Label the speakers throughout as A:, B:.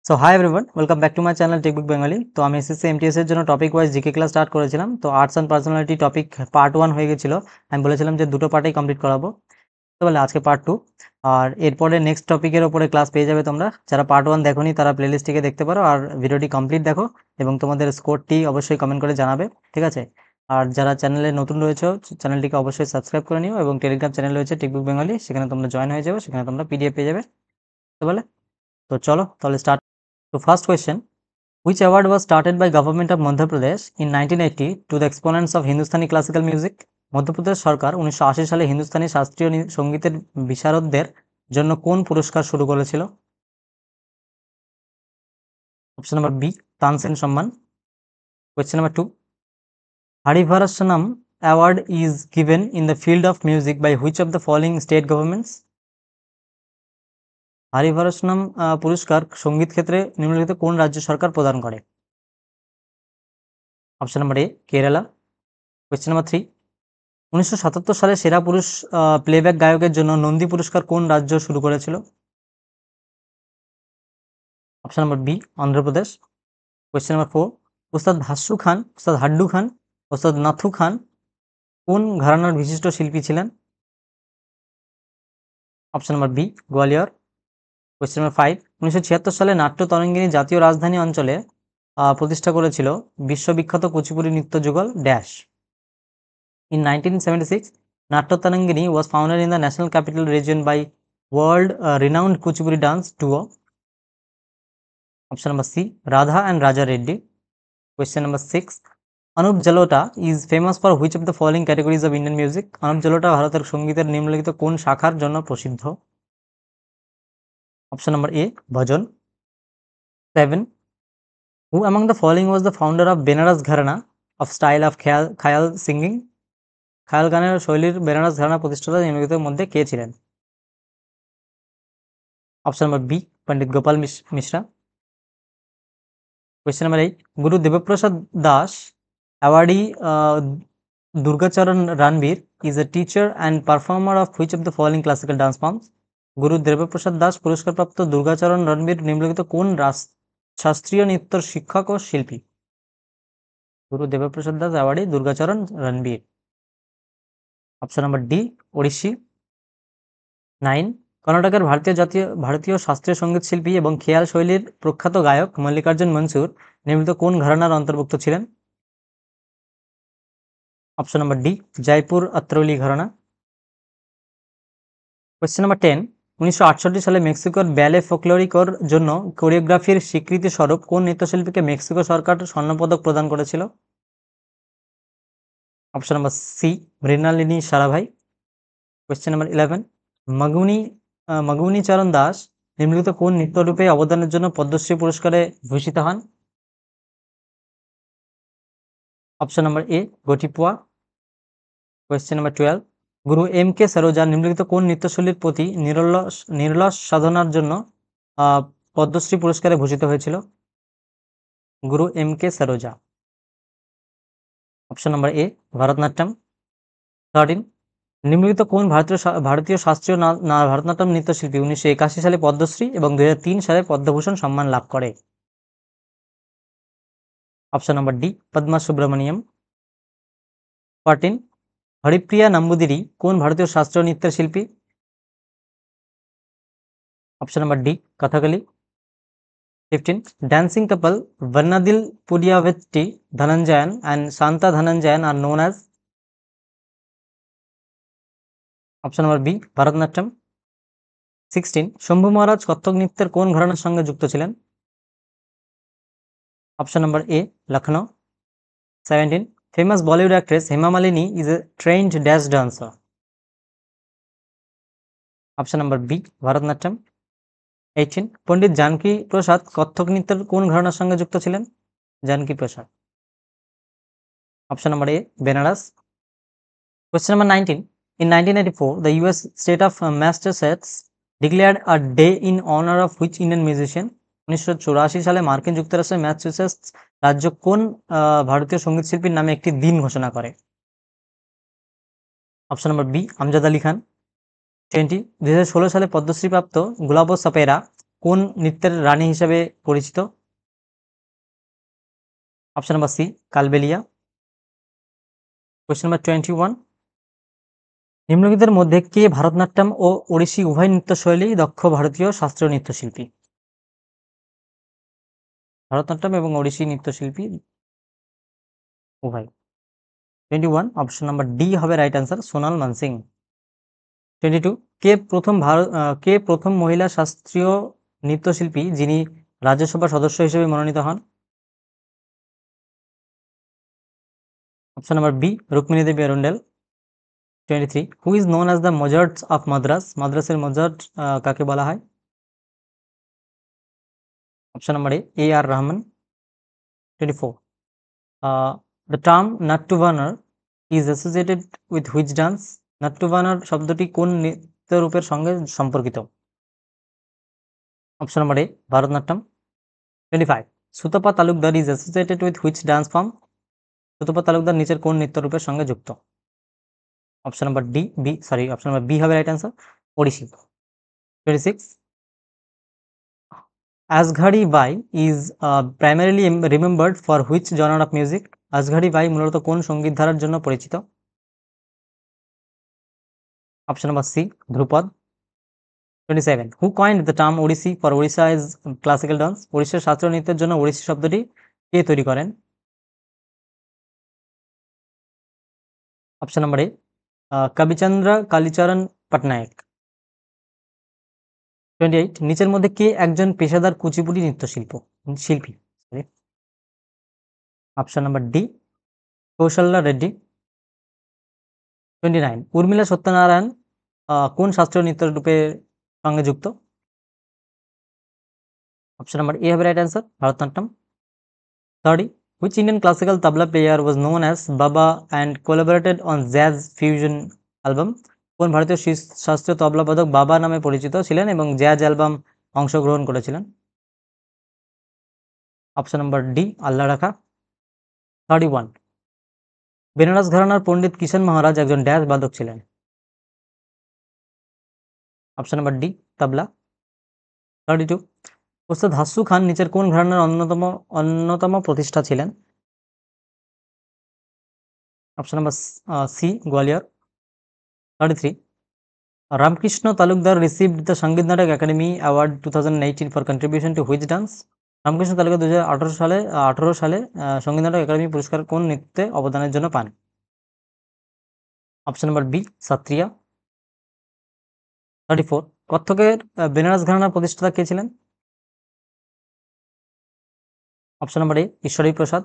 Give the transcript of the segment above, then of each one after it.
A: So hi everyone, welcome back to my channel Techbook Bengali. তো আমি SSC MTS এর জন্য topic wise GK class start করেছিলাম। তো arts and personality topic part 1 হয়ে গেছিল। আমি বলেছিলাম যে দুটো পার্টেই কমপ্লিট করাবো, তো বলে আজকে পার্ট 2। আর এরপরে নেক্সট টপিকের ওপরে ক্লাস পেয়ে যাবে তোমরা। যারা পার্ট 1 দেখোনি তারা প্লেলিস্টটিকে দেখতে পারো আর ভিডিওটি কমপ্লিট দেখো এবং তোমাদের স্কোরটি অবশ্যই কমেন্ট করে জানাবে, ঠিক আছে? আর যারা চ্যানেলে নতুন রয়েছে চ্যানেলটিকে অবশ্যই সাবস্ক্রাইব করে নিও এবং টেলিগ্রাম চ্যানেল রয়েছে টেকবুক বেঙ্গলি, সেখানে তোমরা জয়েন হয়ে যাবে, সেখানে তোমরা পিডিএফ পেয়ে যাবে। তো বলে তো চলো তাহলে স্টার্ট। তো first question, which award was started by government of Madhya Pradesh in 1980 to the exponents of Hindustani classical music? Madhya Pradesh সরকার 1980 সালে হিন্দুস্তানি শাস্ত্রীয় সঙ্গীতের বিশারদদের জন্য কোন পুরস্কার শুরু করেছিল? অপশন নাম্বার বি, তানসেন সম্মান। Question number 2, হরিভারসনম award is given in the field of music by which of the following state governments? হরিভারসনম পুরস্কার সঙ্গীত ক্ষেত্রে নিম্নলিখিত কোন রাজ্য সরকার প্রদান করে? অপশন নাম্বার এ, কেরালা। কোয়েশ্চেন নাম্বার 3, 1977 সালে সেরা পুরুষ প্লেব্যাক গায়কের জন্য নন্দী পুরস্কার কোন রাজ্য শুরু করেছিল? Option number B, Andhra Pradesh. Question number 4, Ustad ভাস্সু খান, ওস্তাদ হাড্ডু খান, ওস্তাদ নাথু খান কোন ঘরানার বিশিষ্ট শিল্পী ছিলেন? Option number B, Gwalior. Question number 5, 1976 সালে নাট্য তরঙ্গিনী জাতীয় রাজধানী অঞ্চলে প্রতিষ্ঠা করেছিল বিশ্ববিখ্যাত কুচিপুড়ি নৃত্য যুগল dash. In 1976, Natya Tarangini was founded in the National Capital Region by world-renowned Kuchipudi dance duo. Option number C, Radha and Raja Reddy. Question number 6, Anup Jalota is famous for which of the following categories of Indian music? Anup Jalota ভারতের সঙ্গীতের নিম্নলিখিত কোন শাখার জন্য প্রসিদ্ধ? Option number A, bhajan. 7, who among the following was the founder of Benaras Gharana of style of khayal singing? খায়াল গানের শৈলীর বেনারস ঘরানা প্রতিষ্ঠাতা নিম্নলিখিতের মধ্যে কে ছিলেন? Option number B, Pandit Gopal Mishra. Question number 8, Guru Debaprasad Das awardee Durgacharan Ranbir is a teacher and performer of which of the following classical dance forms? গুরু দেবপ্রসাদ দাস পুরস্কারপ্রাপ্ত দুর্গাচরণ রণবীর নিম্নলিখিত কোন শাস্ত্রীয় নৃত্যর শিক্ষক ও শিল্পী? Guru Debaprasad Das awardee Durgacharan Ranbir. Option number D, Odissi. 9, কর্ণাটকের ভারতীয় শাস্ত্রীয় সঙ্গীত শিল্পী এবং খেয়াল শৈলীর প্রখ্যাত গায়ক মল্লিকার্জুন মনসুর নিম্নলিখিত কোন ঘরানার অন্তর্ভুক্ত ছিলেন? Option number D, Jaipur Atrauli gharana. Question number 10, 1968 সালে মেক্সিকোর ব্যালে ফোকলোরিকোর জন্য কোরিওগ্রাফির স্বীকৃতি স্বরূপ কোন নৃত্যশিল্পীকে মেক্সিকো সরকার স্বর্ণপদক প্রদান করেছিল? Option number C, Mrinalini Sarabhai. Question number 11, Maguni Charan Das নিম্নলিখিত কোন নৃত্যরূপে অবদানের জন্য পদ্মশ্রী পুরস্কারে ভূষিত হন? Option number A, Gotipua. Question number 12, Guru M K Saroja নিম্নলিখিত কোন নৃত্যশৈলীর প্রতি নিরলস সাধনার জন্য পদ্মশ্রী পুরস্কারে ভূষিত হয়েছিল? Guru M K Saroja. Option number A, Bharatanatyam. 13, নিম্নলিখিত কোন ভারতীয় শাস্ত্রীয় ভারতনাট্যম নৃত্যশিল্পী 1981 সালে পদ্মশ্রী এবং 2003 সালে পদ্মভূষণ সম্মান লাভ করে? Option number D, Padma Subrahmanyam. 14, Haripriya Namboodiri কোন ভারতীয় শাস্ত্রীয় নৃত্যের শিল্পী? Option number D, Kathakali. 15, dancing couple Varnadil Pudiyavetti Dhananjayan and Shanta Dhananjayan are known as? Option number B, Bharatanatyam. 16, Shambhu Maharaj Kathak নৃত্যের কোন ঘরানার সঙ্গে যুক্ত ছিলেন? Option number A, Lucknow. 17, famous Bollywood actress Hema Malini is a trained dash dancer. Option number B, Bharatanatyam. 18, Pandit Janaki Prasad Kathak নৃত্যের কোন ঘরানার সঙ্গে যুক্ত ছিলেন? Janaki Prasad. Option number A, Banaras. Question number 19, in 1984 the US state of Massachusetts declared a day in honor of which Indian musician? 1984 সালে মার্কিন যুক্তরাষ্ট্রের Massachusetts রাজ্য কোন ভারতীয় সঙ্গীত শিল্পীর নামে একটি দিন ঘোষণা করে? Option number B, Amjad Ali Khan. 20, 2016 সালে পদ্মশ্রীপ্রাপ্ত গুলাবো সাপেরা কোন নৃত্যের রানী হিসেবে পরিচিত? Option number C Kalbelia. Question number 21, নিম্নলিখিতের মধ্যে কে ভারতনাট্যম ও ওড়িশি উভয় নৃত্যশৈলী দক্ষ ভারতীয় শাস্ত্রীয় নৃত্যশিল্পী? ভারতনাট্যম এবং ওড়িশি নৃত্যশিল্পী উভয়। 21 অপশন নাম্বার ডি হবে রাইট অ্যান্সার, সোনাল মানসিং। 22, কে প্রথম মহিলা শাস্ত্রীয় নৃত্যশিল্পী যিনি রাজ্যসভার সদস্য হিসেবে মনোনীত হন? Option number B Rukmini Devi Arundale. 23, who is known as the Mozarts of Madras? মাদ্রাসের মোজার্ট কাকে বলা হয়? Option number A R Rahman. 24, the term nattuvanar is associated with which dance? Nattuvanar শব্দটি কোন নৃত্যরূপের সঙ্গে সম্পর্কিত? Option number A Bharatanatyam. 25, Sutapa Talukdar is associated with which dance form? Sutapa Talukdar নিচের কোন নৃত্যরূপের সঙ্গে যুক্ত? Option number option number B হবে রাইট অ্যান্সার, ওড়িশি। 26, আজঘাড়ি Bai is primarily remembered for which genre of music? আজঘাড়ি বাই মূলত কোন সঙ্গীত ধারার জন্য পরিচিত? Option number C Dhrupad. 27, who coined the term Odissi for Odisha is classical dance? ওড়িশার শাস্ত্রীয় নৃত্যের জন্য ওড়িশি শব্দটি কে তৈরি করেন? Option number A Kavichandra Kalicharan Patnaik. 28, নিচের মধ্যে কে একজন পেশাদার কুচিপুড়ি শিল্পী? Option number D Kaushalya Reddy. 29, Urmila Satyanarayana কোন শাস্ত্রীয় নৃত্য রূপের সঙ্গে যুক্ত? অপশন নাম্বার এ হবে right answer, Bharatanatyam. 30, which Indian classical tabla player was known as Baba and collaborated on Jazz Fusion album? কোন ভারতীয় শাস্ত্রীয় তবলাবাদক বাবা নামে পরিচিত ছিলেন এবং জ্যাজ অ্যালবাম অংশগ্রহণ করেছিলেন? অপশন নাম্বার ডি আল্লাহ রাখা। 31, বেনারস ঘরানার পণ্ডিত কিষান মহারাজ একজন ড্যাশ বাদক ছিলেন? অপশন নাম্বার ডি তবলা। 32, ওস্তাদ হাসু খান নিচের কোন ঘরানার অন্যতম প্রতিষ্ঠা ছিলেন? Option number C Gwalior. 33, Ramkrishna Talukdar received the Sangeet Natak academy award 2018 for contribution to which dance? Ramkrishna Talukdar 2018 সালে সঙ্গীত নাটক একাডেমি পুরস্কার কোন নৃত্যে অবদানের জন্য পান? Option number B Sattriya. 34, কত্থকের বেনারস ঘরানার প্রতিষ্ঠাতা কে ছিলেন? অপশন নাম্বার এ ঈশ্বরী প্রসাদ।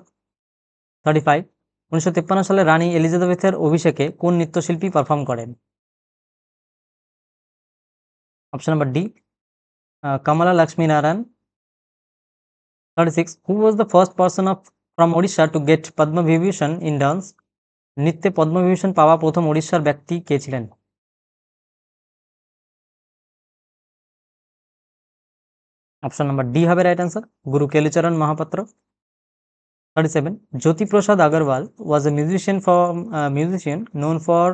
A: 35, 1953 সালে রানী এলিজাবেথের অভিষেকে কোন নৃত্যশিল্পী পারফর্ম করেন? Option number D Kamala Lakshmi Narayan. 36, who was the first person from Odisha to get Padma Vibhushan in dance? নৃত্যে পদ্মবিভূষণ পাওয়া প্রথম ওড়িশার ব্যক্তি কে ছিলেন? অপশন নাম্বার ডি হবে right answer, Guru Kelucharan Mahapatra. 37, Jyotiprasad Agarwal was a musician known for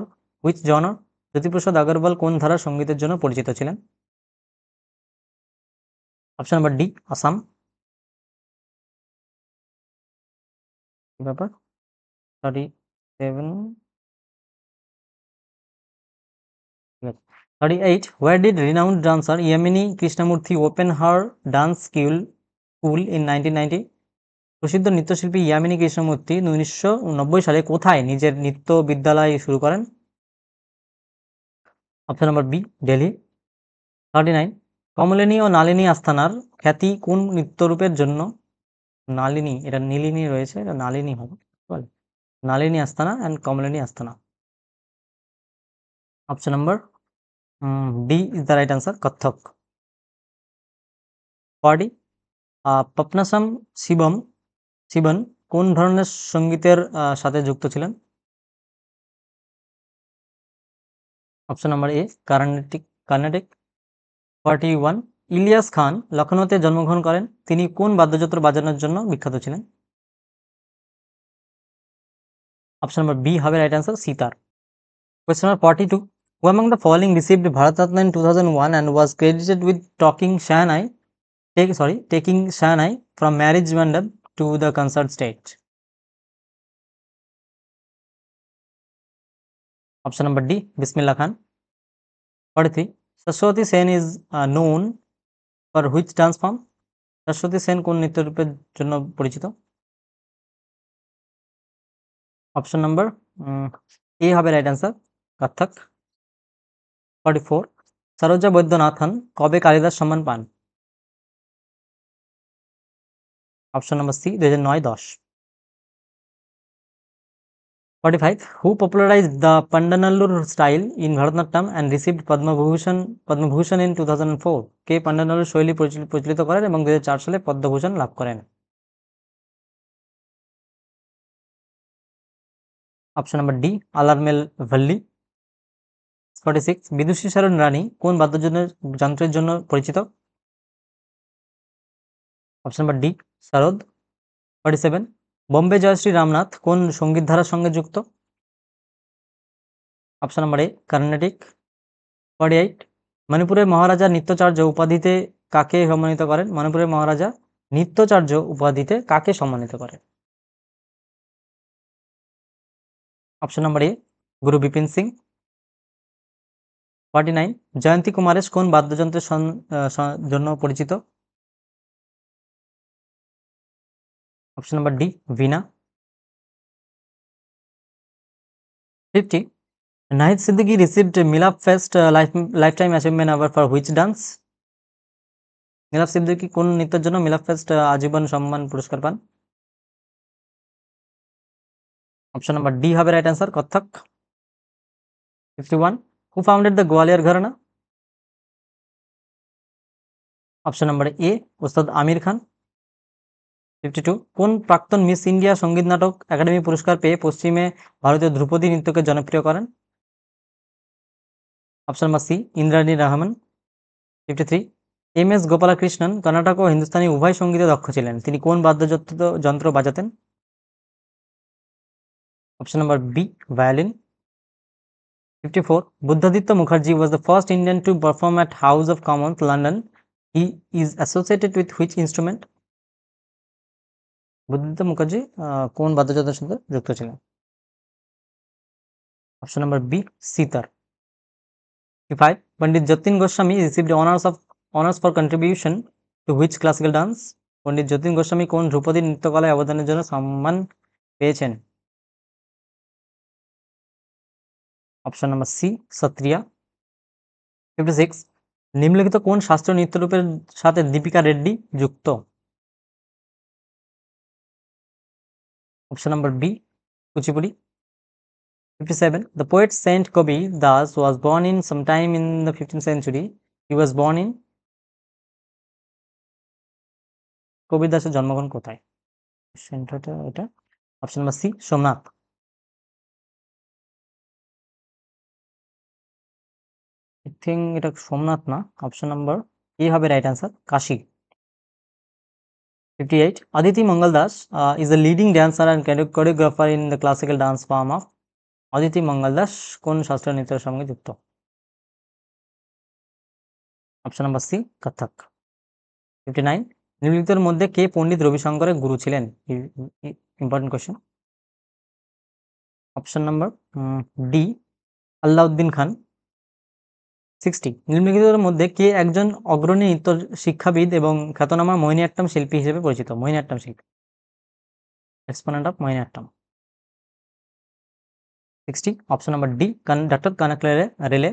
A: which genre? Jyotiprasad Agarwal কোন ধারার সঙ্গীতের জন্য পরিচিত ছিলেন? Option number D Assam. ব্যাপার 37, 38, where did renowned dancer Yamini Krishnamurthy open her dance school in 1990? প্রসিদ্ধ নৃত্যশিল্পী ইয়ামিনী কৃষ্ণমূর্তি 1990 সালে কোথায় নিজের নৃত্য বিদ্যালয় শুরু করেন? Option number B Delhi. 39, Kamalini ও নালিনী আস্থানার খ্যাতি কোন নৃত্যরূপের জন্য? নালিনী, এটা নীলিনী রয়েছে, এটা নালিনী হবে। Nalini Asthana and Kamalini Asthana. Option number D is the right answer, Kathak. 40, Papanasam Sivan কোন ধরনের সঙ্গীতের সাথে যুক্ত ছিলেন? Option number A Carnatic. 41, Ilyas Khan লখনৌতে জন্মগ্রহণ করেন, তিনি কোন বাদ্যযন্ত্র বাজানোর জন্য বিখ্যাত ছিলেন? অপশন নাম্বার বি হবে right answer, sitar. Question number 42, who among the following received Bharat Ratna in 2001 and was credited with talking Shahnai? taking Shahnai from marriage mandap to the concert stage? Option number D, Bismillah Khan. 43. Sashwati Sen is known for which dance form? Sashwati Sen কোন নৃত্যরূপের জন্য পরিচিত? Option number A হবে right answer, Kathak. 44. Saroja Vaidyanathan কবে কালিদাস সম্মান পান? Option number C 2009-10। 45. Who popularized the Pandanallur style in Bharatanatyam and received Padma Bhushan in 2004? কে পান্ডানাল্লুর শৈলী প্রচলিত করেন এবং 2004 সালে পদ্মভূষণ লাভ করেন? Option number D, Alarmel Valli. 46. Vidushi Sharan Rani কোন বাদ্যযন্ত্রের জন্য পরিচিত? Option number D, sarod. 47. Bombay Jayashri Ramnath কোন সঙ্গীত ধারার সঙ্গে যুক্ত? Option number A, Carnatic. 48. মণিপুরের মহারাজা নিত্যচার্য উপাধিতে কাকে সম্মানিত করেন? মণিপুরের মহারাজা নিত্যচার্য উপাধিতে কাকে সম্মানিত করেন? অপশন নাম্বার এ, গুরু বিপিন সিং। 49. জয়ন্তী কুমারেশ কোন বাদ্যযন্ত্রের জন্য পরিচিত? Option number D, veena. 50. Nahid Siddiqui received Milap fest lifetime achievement award for which dance? Milap Siddiqui কোন নৃত্যের জন্য মিলাপ ফেস্ট আজীবন সম্মান পুরস্কার পান? অপশন নাম্বার ডি হবে right answer, Kathak. 51. Who founded the Gwalior gharana? Option number A, Ustad Amir খান। 52. কোন প্রাক্তন মিস ইন্ডিয়া সঙ্গীত নাটক একাডেমি পুরস্কার পেয়ে পশ্চিমে ভারতীয় ধ্রুপদী নৃত্যকে জনপ্রিয় করেন? Option number C, Indrani Rahman. 53. M S Gopalakrishnan Karnataka ও হিন্দুস্তানি উভয় সঙ্গীতে দক্ষ ছিলেন, তিনি কোন বাদ্যযন্ত্র বাজাতেন? Option number B, violin. 54. Buddhaditya Mukherjee was the first Indian to perform at House of Commons, London. He is associated with which instrument? Buddhaditya Mukherjee কোন বাদ্যযন্ত্রের সাথে যুক্ত ছিলেন? Option number B, sitar. 55. Pandit Jatin Goswami received honors for contribution to which classical dance? Pandit Jatin Goswami কোন ধ্রুপদী নৃত্যকলায় অবদানের জন্য সম্মান পেয়েছেন? Option number C, Sattriya. 56. নিম্নলিখিত কোন শাস্ত্রীয় নৃত্যরূপের সাথে দীপিকা রেড্ডি যুক্ত? Option number B, Kuchipudi. 57. The poet Saint Kabir Das was born in sometime in the 15th century. He was born in? Kabir দাসের জন্মগ্রহণ কোথায়? সেন্টারটা এটা option number C, Somnath. I think এটা সোমনাথ না, অপশন নাম্বার এ হবে right answer, Kashi. 58. Aditi Mangal Das is a leading dancer and choreographer in the classical dance form of? Aditi Mangal Das কোন শাস্ত্রীয় নৃত্যের সঙ্গে যুক্ত? Option number C, Kathak. 59. নিম্নলিখিতের মধ্যে কে পণ্ডিত রবিশঙ্করের গুরু ছিলেন? Important question. Option number D, Allauddin Khan. 60. নিম্নলিখিতের মধ্যে কে একজন অগ্রণী নৃত্য শিক্ষাবিদ এবং খ্যাতনামা মোহিনীঅট্টম শিল্পী হিসেবে পরিচিত? মোহিনীঅট্টম শিল্পী, exponent of Mohiniyattam. 60. Option number D, doctor Kanak Rele.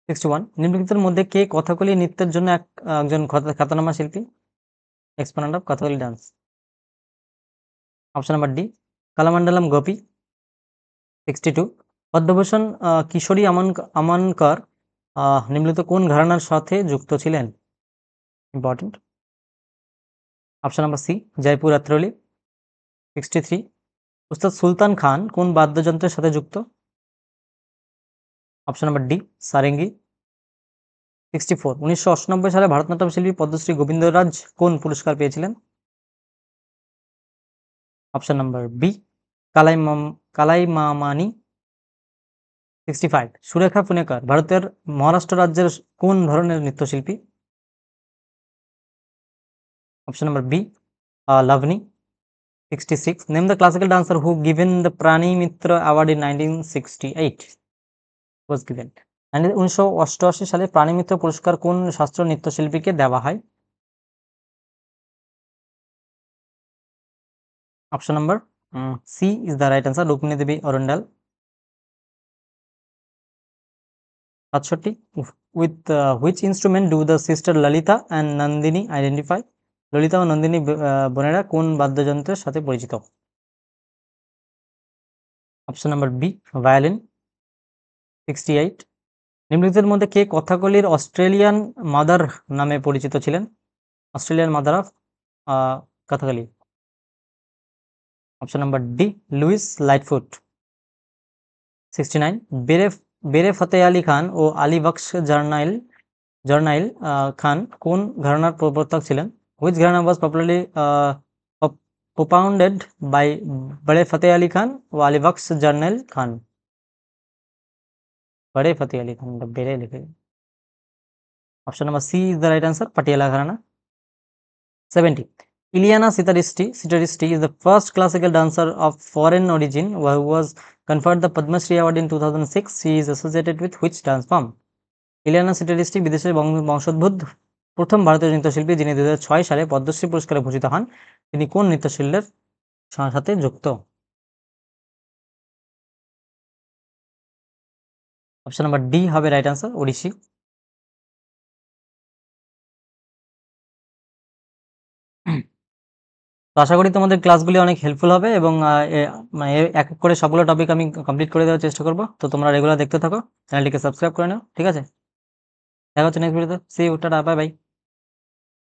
A: 61. নিম্নলিখিতের মধ্যে কে কথাকলি নৃত্যের জন্য একজন খ্যাতনামা শিল্পী? Exponent of Kathakali dance. Option number D, Kalamandalam Gopi. 62. Padma Bhushan Kishori Amonkar নিম্নলিখিত কোন ঘরানার সাথে যুক্ত ছিলেন? Important. Option number C, Jaipur Atrauli. 63. Ustad সুলতান খান কোন বাদ্যযন্ত্রের সাথে যুক্ত? Option number D, Sarangi. 64. 1998 সালে ভারতনাট্যম শিল্পী পদ্মশ্রী গোবিন্দরাজ কোন পুরস্কার পেয়েছিলেন? Option number B, Kalaimamani. 65. Surekha Punekar ভারতের মহারাষ্ট্র রাজ্যের কোন ধরনের নৃত্যশিল্পী? Option number B lavani. 66, name the classical dancer who given the Prani Mitra award in 1968 was given। 1988 সালে প্রাণী মিত্র পুরস্কার কোন শাস্ত্রীয় নৃত্যশিল্পীকে দেওয়া হয়? Option number C is the right answer, Rukmini Devi Arundale. 67, with which instrument do the sister Lalita and Nandini identify? Lalita ও নন্দিনী বোনেরা কোন বাদ্যযন্ত্রের সাথে পরিচিত? Option number B violin. 68, নিম্নলিখিতের মধ্যে কে কথাকলির অস্ট্রেলিয়ান মাদার নামে পরিচিত ছিলেন? Australian mother of Kathakali. Option number D Louise Lightfoot. 69, Bade Fateh Ali Khan ও আলী বক্স জার্নাইল খান কোন ঘরানার প্রবর্তক ছিলেন? Which gharana was popularly propounded by Bade Fateh Ali Khan ও আলী বক্স জার্নাইল খান? बड़े फतेह अली खान, बेरे लिखे। Option number C is the right answer, Patiala gharana. 70, Ileana Sitaristi is the first classical dancer of foreign origin who was conferred the Padma Shri Award in 2006. She is associated with which dance form? Ileana Citaristi বিদেশের বংশোদ্ভূত প্রথম ভারতীয় নৃত্যশিল্পী যিনি 2006 সালে পদ্মশ্রী পুরস্কারে ভূষিত হন। তিনি কোন নৃত্যশিল্পের সাথে যুক্ত? অপশন নাম্বার ডি হবে রাইট আনসার, ওড়িশি। তো আশা করি তোমাদের ক্লাসগুলি অনেক হেল্পফুল হবে এবং মানে এক এক করে সবগুলো টপিক আমি কমপ্লিট করে দেওয়ার চেষ্টা করব। তো তোমরা রেগুলার দেখতে থাকো, চ্যানেলটিকে সাবস্ক্রাইব করে নাও, ঠিক আছে? দেখা হচ্ছে নেক্সট ভিডিওতে। See you, tata, bye by.